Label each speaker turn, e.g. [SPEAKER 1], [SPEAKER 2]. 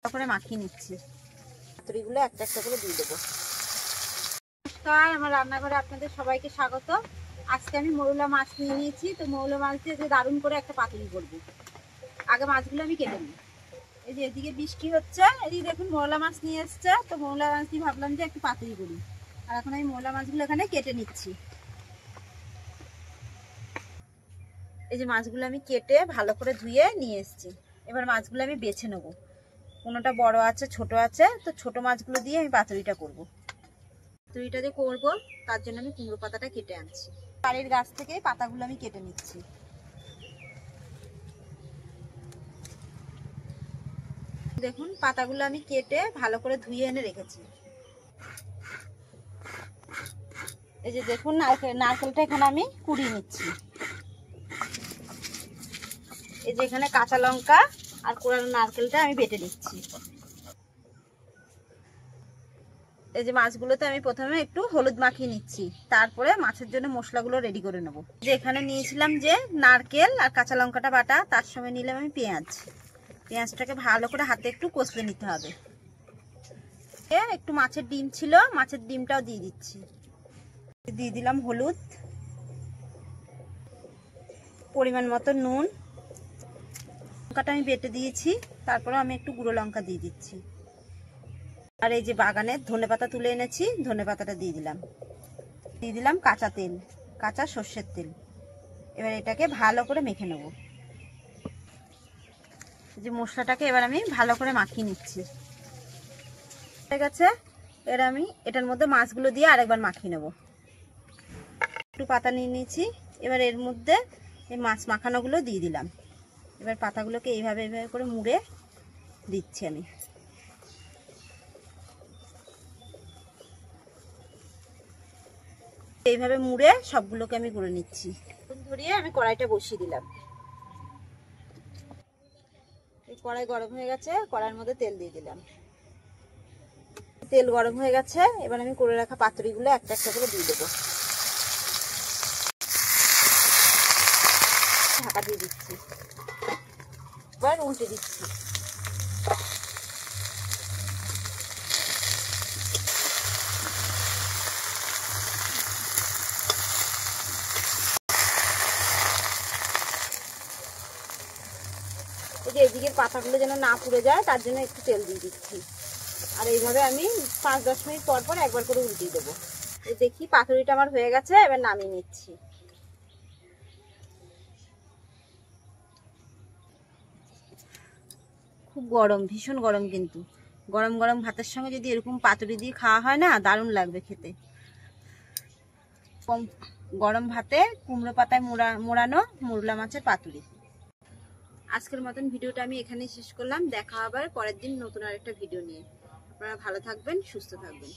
[SPEAKER 1] তারপরে মাখিয়ে নিচ্ছি। পাতুরিগুলো একটা একটা করে দিয়ে দেবো। নমস্কার, আমার রান্নাঘরে আপনাদের সবাইকে স্বাগত। আজকে আমি মৌলা মাছ নিয়ে নিয়েছি। তো মৌলা মাছ দিয়ে যে দারুণ করে একটা পাতুরি করবো। আগে মাছগুলো আমি কেটে নিই। এই যে এদিকে বৃষ্টি হচ্ছে, এদিকে দেখুন মৌলা মাছ নিয়ে এসছে। তো মৌলা মাছ দিয়ে ভাবলাম যে একটু পাতুরি করি। আর এখন আমি মৌলা মাছগুলো এখানে কেটে নিচ্ছি। এই যে মাছগুলো আমি কেটে ভালো করে ধুয়ে নিয়ে এসেছি। এবার মাছগুলো আমি বেছে নেবো। কোনোটা বড় আছে, ছোট আছে। তো ছোট মাছগুলো দিয়ে আমি পাতুরিটা করবো। পাতুরিটা যে করবো তার জন্য আমি কুমড়ো পাতাটা কেটে আনছি। বাড়ির গাছ থেকে পাতাগুলো আমি কেটে নিচ্ছি। দেখুন পাতাগুলো আমি কেটে ভালো করে ধুয়ে এনে রেখেছি। এই যে দেখুন নারকেলটা এখানে আমি কুড়িয়ে নিচ্ছি। এই যে এখানে কাঁচা লঙ্কা আর কোরানো নারকেলটা আমি বেটে নিচ্ছি। এই যে মাছগুলোতে আমি প্রথমে একটু হলুদ মাখিয়ে নিচ্ছি, তারপরে মাছের জন্য মশলাগুলো রেডি করে নেব। যে এখানে নিয়েছিলাম যে নারকেল আর কাঁচা লঙ্কাটা বাটা, তার সঙ্গে নিলাম আমি পেঁয়াজটাকে ভালো করে হাতে একটু কষলে নিতে হবে। একটু মাছের ডিম ছিল, মাছের ডিমটাও দিয়ে দিচ্ছি। দিয়ে দিলাম হলুদ, পরিমাণ মতো নুন, লঙ্কাটা আমি বেটে দিয়েছি, তারপরে আমি একটু গুঁড়ো লঙ্কা দিয়ে দিচ্ছি। আর এই যে বাগানের ধনেপাতা তুলে এনেছি, ধনেপাতাটা দিয়ে দিলাম কাঁচা তেল, কাঁচা সর্ষের তেল। এবার এটাকে ভালো করে মেখে নেব। যে মশলাটাকে এবার আমি ভালো করে মাখিয়ে নিচ্ছি। হয়ে গেছে। এবার আমি এটার মধ্যে মাছগুলো দিয়ে আরেকবার মাখিয়ে নেব। একটু পাতা নিয়ে নিয়েছি, এবার এর মধ্যে এই মাছ মাখানোগুলো দিয়ে দিলাম। এবার পাতাগুলোকে এইভাবে করে মুড়ে দিচ্ছি আমি। এইভাবে মুড়ে সবগুলোকে আমি করে নিচ্ছি। ধরিয়ে আমি কড়াইটা বসিয়ে দিলাম। এই কড়াই গরম হয়ে গেছে, কড়াইয়ের মধ্যে তেল দিয়ে দিলাম। তেল গরম হয়ে গেছে, এবার আমি করে রাখা পাতুরিগুলো একটা একটা করে দিয়ে দেবো। ঢাকা দিয়ে দিচ্ছি, এবার উল্টে দিচ্ছি। এই যে এদিকের পাতাগুলো যেন না পুড়ে যায়, তার জন্য একটু তেল দিয়ে দিচ্ছি। আর এইভাবে আমি 5-10 মিনিট পর পর একবার করে উল্টিয়ে দেবো। এই দেখি পাতুরিটা আমার হয়ে গেছে, এবার নামিয়ে নিচ্ছি। খুব গরম, ভীষণ গরম, কিন্তু গরম গরম ভাতের সঙ্গে যদি এরকম পাতুরি দিয়ে খাওয়া হয় না, দারুণ লাগবে খেতে। কম গরম ভাতে কুমড়ো পাতায় মোড়ানো মৌলা মাছের পাতুরি। আজকের মতন ভিডিওটা আমি এখানেই শেষ করলাম। দেখা আবার পরের দিন নতুন আরেকটা ভিডিও নিয়ে। আপনারা ভালো থাকবেন, সুস্থ থাকবেন।